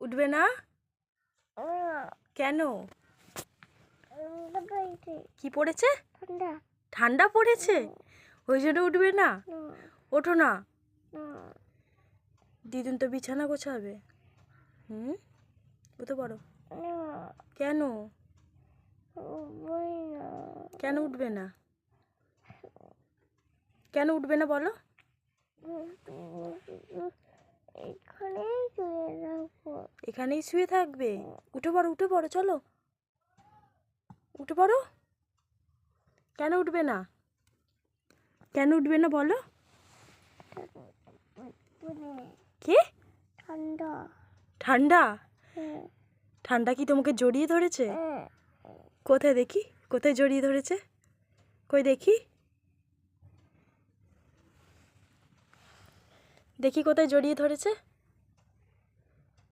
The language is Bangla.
উঠবে না? কেন? কি পড়েছে? ঠান্ডা পড়েছে, ওই জন্য উঠবে না? ওঠো না। দিদুন তো বিছানা গোছাবে। উঠে পড়ো। কেন? কেন উঠবে না? কেন উঠবে না বলো? এখানেই শুয়ে থাকবে? উঠে পড়ো, উঠে পড়ো, চলো উঠে পড়ো। কেন উঠবে না? কেন উঠবে না বলো? কি? ঠান্ডা। ঠান্ডা? ঠান্ডা কি তোমাকে জড়িয়ে ধরেছে? কোথায় দেখি, কোথায় জড়িয়ে ধরেছে? কই দেখি, দেখি কোথায় জড়িয়ে ধরেছে।